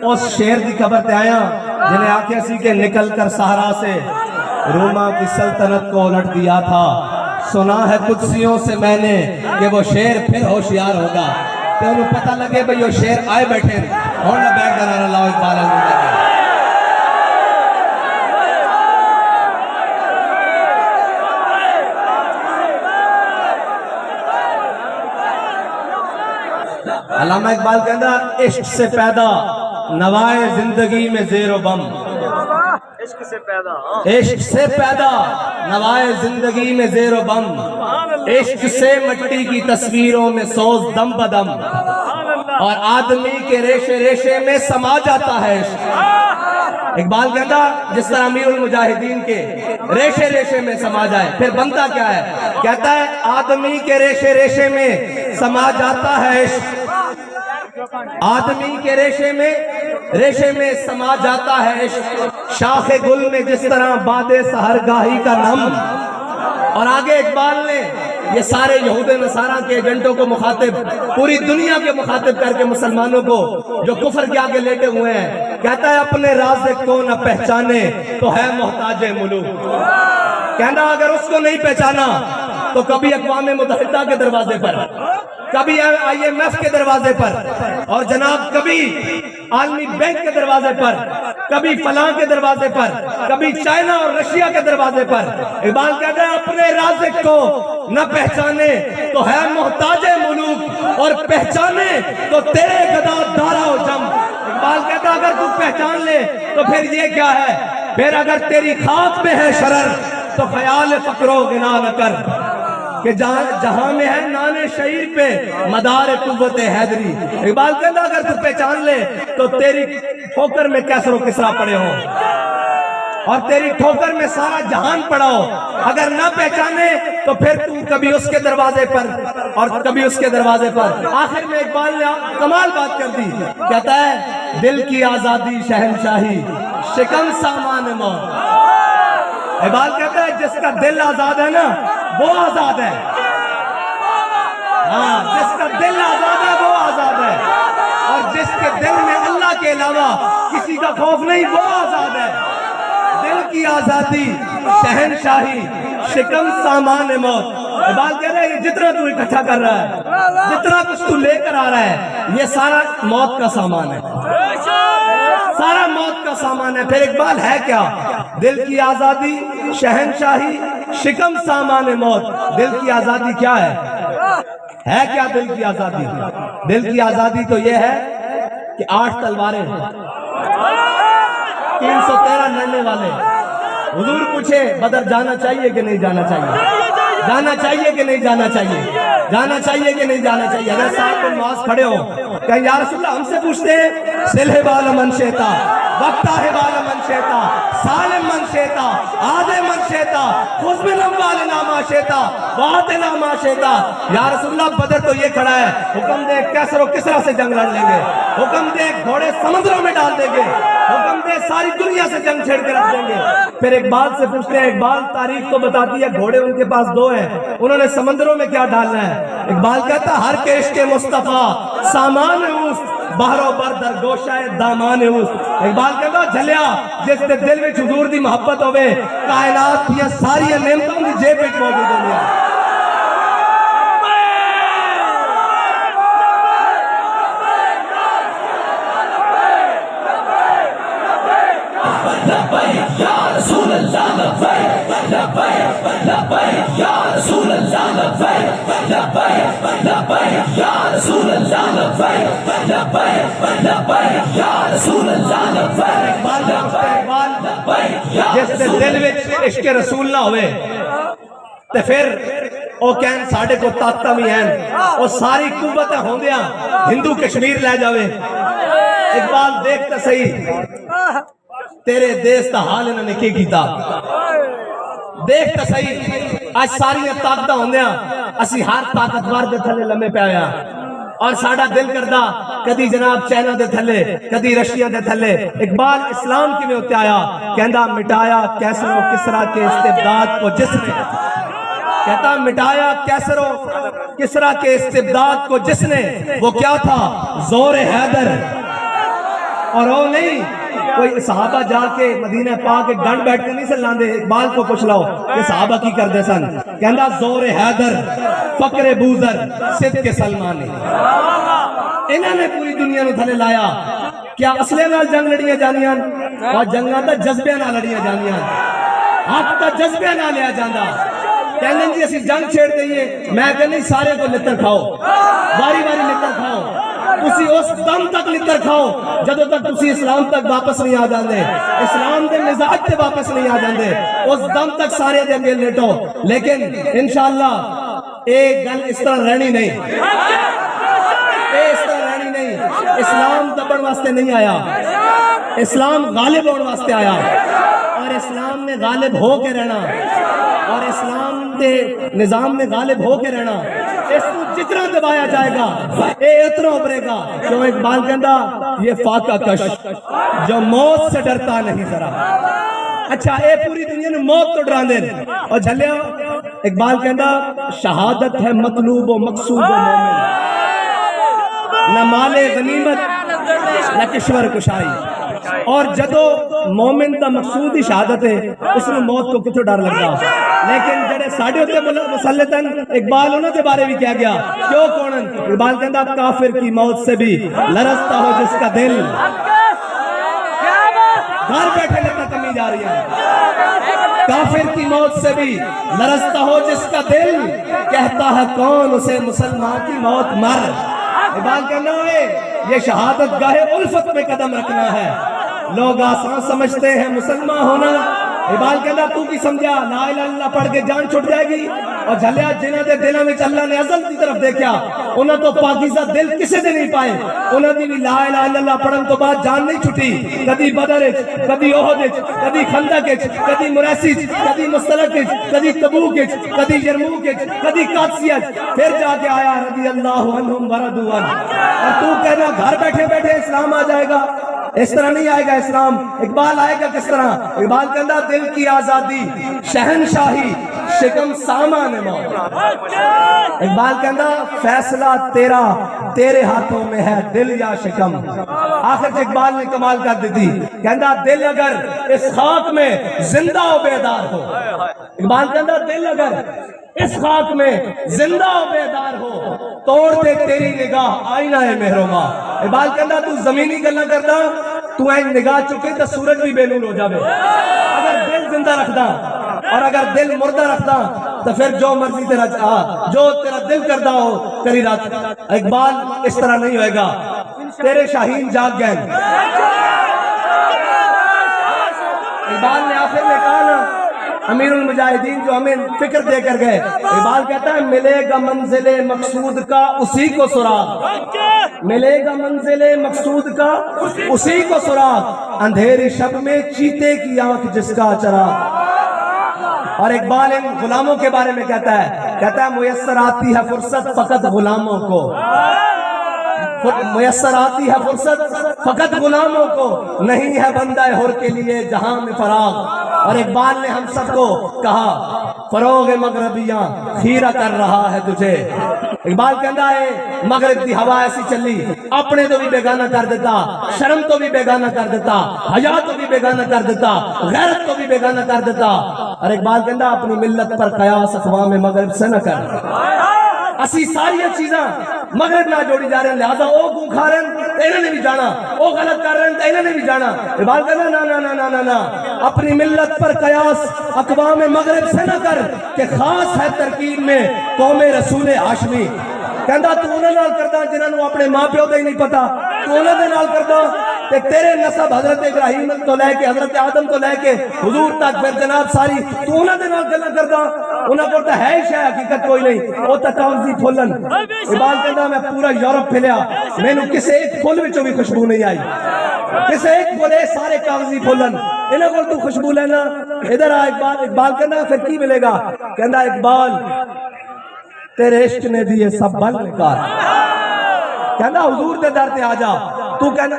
उस शेर की खबर ते आया जिन्हें आखे सी के निकल कर सहारा से रोमा की सल्तनत को उलट दिया था। सुना है कुदसियों से मैंने कि वो शेर फिर होशियार होगा। तो उन्हें पता लगे भाई वो शेर आए बैठे और ना बैठ कर लाओ इकबाल अल्लामा इकबाल कहता इश्क से पैदा नवाए जिंदगी में ज़ेरो बम। इश्क से पैदा नवाए जिंदगी में ज़ेरो बम। इश्क से मिट्टी की तस्वीरों में सोज दम बदम। और आदमी के रेशे रेशे में समा जाता है इश्क। इकबाल कहता जिस तरह अमीरुल मुजाहिदीन के रेशे रेशे में समा जाए फिर बनता क्या है। कहता है आदमी के रेशे रेशे में समा जाता है इश्क। आदमी के रेशे में समा जाता है इश्क। शाखे गुल में जिस तरह बादे सहरगाही का नम। और आगे इकबाल ने ये सारे यहूदे नसारा के एजेंटों को मुखातिब पूरी दुनिया के मुखातिब करके मुसलमानों को जो कुफर के आगे लेटे हुए हैं कहता है अपने राज़ को न पहचाने तो है मोहताजे मुलूक। कहना अगर उसको नहीं पहचाना तो कभी अक़वाम मुत्तहिदा के दरवाजे पर, कभी IMF के दरवाजे पर और जनाब कभी आलमी बैंक के दरवाजे पर, कभी फलां के दरवाजे पर, कभी चाइना और रशिया के दरवाजे पर। इकबाल कहता है अपने राज़िक को न पहचाने तो है मोहताजे मुलूक और पहचाने तो तेरे गदा दारा जम। इकबाल कहता अगर तू पहचान ले तो फिर ये क्या है। फिर अगर तेरी खाक में है शरर तो ख्याल फकरो गिना न कर कि जहां में है नाने शहीर पे मदार कुव्वत हैदरी। इकबाल कहता अगर तू पहचान ले तो तेरी ठोकर में कैसरो किसरा पड़े हो और तेरी ठोकर में सारा जहान पड़ा हो। अगर ना पहचाने तो फिर तू कभी उसके दरवाजे पर और कभी उसके दरवाजे पर। आखिर में इकबाल ने कमाल बात कर दी। कहता है दिल की आजादी शहनशाही शिकन सामान मौत। इकबाल कहता है जिसका दिल आजाद है ना वो आजाद है। हाँ जिसका दिल आजाद है वो आजाद है और जिसके दिल में अल्लाह के अलावा किसी का खौफ नहीं वो आजाद है। दिल की आजादी शहनशाही शिकम सामान मौत। इकबाल कह रहा है ये जितना तू इकट्ठा कर रहा है जितना कुछ तू लेकर आ रहा है ये सारा मौत का सामान है, सारा मौत का सामान है। फिर इकबाल है क्या। दिल की आजादी शहनशाही शिकम सामान मौत। दिल की आजादी क्या है क्या दिल की आजादी। दिल की आजादी तो यह है कि 8 तलवारें 313 नन्हे वाले। हुजूर पूछे बदर जाना चाहिए कि नहीं जाना चाहिए, जाना चाहिए कि नहीं जाना चाहिए, जाना चाहिए कि नहीं जाना चाहिए। अगर साहब को नमाज खड़े हो कहीं या रसूलल्लाह हमसे पूछते हैं सिलहे बाल मन शेता वक्ता है बाल मन शेता सालिम मन शेता आदे मन शेता खुजमिनम वाल नामा शेता बात नामा शेता। या रसूलल्लाह बदर तो ये खड़ा है हुक्म दे कैसरो किसरा से जंग लड़ लेंगे, हुक्म दे घोड़े समुद्रों में डाल देंगे, हुक्म दे सारी दुनिया से जंग छेड़ के रख देंगे। फिर इकबाल से पूछते हैं इकबाल तारीख तो बताती है घोड़े उनके पास 2 हैं उन्होंने समंदरों में क्या डालना है। इकबाल कहता हर के इश्क मुस्तफा सामान उस बाहरों बर दरगोशाए दामान उस। इकबाल कहता झलिया जिस दे दिल में हुजूर दी मोहब्बत होवे कायनात दी सारी नेमतां दी जेब विच मौजूद होंदियां। या रसूल अल्लाह लब्बैक लब्बैक लब्बैक या रसूल अल्लाह लब्बैक लब्बैक लब्बैक या रसूल अल्लाह लब्बैक लब्बैक लब्बैक या रसूल अल्लाह लब्बैक लब्बैक। जिस दिल विच इश्क रसूल ना होवे ते फिर ओ कहन साडे को ताकत भी हैं और सारी कुव्वत होंदियां हिंदू कश्मीर ले जावे। इकबाल देख तो सही तेरे देश का हाल इन्होंने की कीता। देख तो सही आज सारिया ताकत होंदियां असी हर ताकतवर के थले लम्बे पे आया और साडा दिल करदा कदी जनाब चाइना दे थले कदी रशिया दे थले। इकबाल इस्लाम किवें उत्ते आया कहंदा मिटाया कैसरो किसरा के इस्तिबदाद को जिसने। कहता मिटाया कैसरो किसरा के इस्तिबदाद को जिसने। वो क्या था जोर हैदर। और वो नहीं कोई सहाबा जाके मदीने पाक के गंढ बैठ के नहीं सन लांदे। इकबाल को पूछ लो कि सहाबा की करते सन, कहंदा जोर हैदर फकरे बूजर सिद्ध के सलमान इन्होंने पूरी दुनिया नु थले लाया। क्या असले नाल जंग लड़ियां जानियां और जंगां तां जज्बे नाल लड़ियां जानियां, हक तां जज्बे नाल लिया जांदा। कहंदे जी असीं जंग छेड़ दईए, मैं कहनी सारे को लित्तर खाओ, बारी बारी लित्तर खाओ, तुसी उस दम तक लित्तर खाओ जदों तक तुसी इस्लाम तक वापस नहीं आ जाते, इस्लाम के मिजाज से वापस नहीं आ जाते, उस दम तक सारे दे अगे लेटो। लेकिन इंशाअल्लाह एक गल इस तरह रहनी नहीं, इस तरह रहनी नहीं। इस्लाम दबण वास्ते नहीं आया, इस्लाम गालिब होने वास्ते आया और इस्लाम ने गालिब हो के रहना और इस्लाम के निजाम में गालिब हो के रहना। इसको जितना दबाया जाएगा ये इतना उभरेगा। जो इकबाल कहता ये फाका कश जो मौत से डरता नहीं जरा। अच्छा ये पूरी दुनिया ने मौत तो डरा दे और झलिया इकबाल कहता शहादत है मतलूब व मकसूद मोमिन, न माले गनीमत न किश्वर कुशाई। और जदो मोमिन का मकसूद ही शहादत है उसमें मौत को कितों डर लगता। लेकिन जेडे साडे उत्ते मुसल्लतन इकबाल उन्होंने बारे भी क्या गया क्यों कौन इकबाल कहता काफिर की मौत से भी लरसता हो जिसका दिल, घर बैठे लेकर कमी जा रही है। काफिर की मौत से भी लरसता हो जिसका दिल, कहता है कौन उसे मुसलमान की मौत मर। इकबाल कहना है ये शहादत गाहे उल्फत में कदम रखना है, लोग आसान समझते हैं मुसलमान होना। इकबाल कहना तू की समझा ला इलाहा इल्लल्लाह पढ़ के जान छुट जाएगी। और झलिया जिन्हों के दिलों में अल्लाह ने अज़ल की तरफ देखा उन्होंने तो पाकिज़ा दिल किसी दे नहीं पाए, उन्होंने भी ला इलाहा इल्लल्लाह पढ़न तो बाद जान नहीं छुटी। कदी बदर कदी ओहद कदी खंदक कदी मुरैसी कदी मुस्तलक कदी तबूक कदी यरमूक कदी कादसिया, फिर जाके आया रज़ी अल्लाहु अन्हुम व रदू अन्हु। और तू कहना घर बैठे बैठे इस्लाम आ जाएगा, इस तरह नहीं आएगा इस्लाम। इकबाल आएगा किस तरह? इकबाल कहता दिल की आजादी शहनशाही शिकम सामान मौत। इकबाल कहता फैसला तेरा तेरे हाथों में है दिल या शिकम। आखिर इकबाल ने कमाल कर दी थी, कहता दिल अगर इस खाक में जिंदा और बेदार हो। इकबाल कहता दिल अगर इस खाक में जिंदा और बेदार हो, तोड़ दे तेरी निगाह आईना है मेहरोमा। इकबाल कहता तू जमीनी गल्ला करदा, तू ऐ निगाह चुके तो सूरज भी बेनूर हो जावे। अगर दिल जिंदा रखदा और अगर दिल मुर्दा रखदा तो फिर जो मर्जी तेरा जो तेरा दिल करदा हो करी रात। इकबाल इस तरह नहीं होएगा, तेरे शाहीन जाग गए। इकबाल ने आखिर में कहा ना अमीरुल मुजाहिदीन जो हमें फिक्र देकर गए, इकबाल कहता है मिलेगा मंजिले मकसूद का उसी को सुराग, मिलेगा मंजिले मकसूद का उसी को सुराग, अंधेरी शब में चीते की आंख जिसका चराग। और इकबाल इन गुलामों के बारे में कहता है मुयस्सर आती है फुर्सत फकत गुलामों को, मुयस्सर आती है फुर्सत फकत गुलामों को, नहीं है बंदा हुर के लिए जहां में फराग। और इकबाल ने हम सबको कहा फरोग मगरबियां खीरा कर रहा है तुझे। इकबाल कहता है मगरब की हवा ऐसी चली अपने तो भी बेगाना कर देता, शर्म तो भी बेगाना कर देता, हया तो भी बेगाना कर देता, गैरत तो भी बेगाना कर देता। और इकबाल कहता अपनी मिल्लत पर कयास अक़वाम मगरब से न कर। असी सारिया चीजा मगरब ना जोड़ी जा रहे हैं, लिहाजा वो गू खा रहे हैं इन्होंने भी जाना, वो गलत कर रहे हैं इन्होंने भी जाना। इकबाल कहता ना ना ना ना ना ना अपनी मिल्लत पर कयास अक़वाम मगरब से न कर कि खास है तरकीब में कौमे रसूल हाशमी। कहता तू उन्होंने नाल करदा जिन्होंने अपने मां प्यो का ही नहीं पता, तू उन्होंने नाल करदा ते तेरे नसब हजरत इब्राहिम तो लैके हजरत आदम तो लैके हुजूर तक फिर जनाब सारी तू उन्होंने नाल गल्लां करदा। उन्हां कोल तां है ही शै हकीकत कोई नहीं, वो तां कागजी फुल्लन। इकबाल कहता मैं पूरा यूरोप फिलिया मैनू किसी एक फुल विचों भी खुशबू नहीं आई, किसी एक फुल सारे कागजी फुल्लन, इन्हां कोल तू खुशबू लेना इधर आ। इकबाल कहता फिर की मिलेगा? कहता इकबाल तेरे इश्क ने दिए सब बल निकाल। कहता हुजूर के दर पे आ जा, तू कहना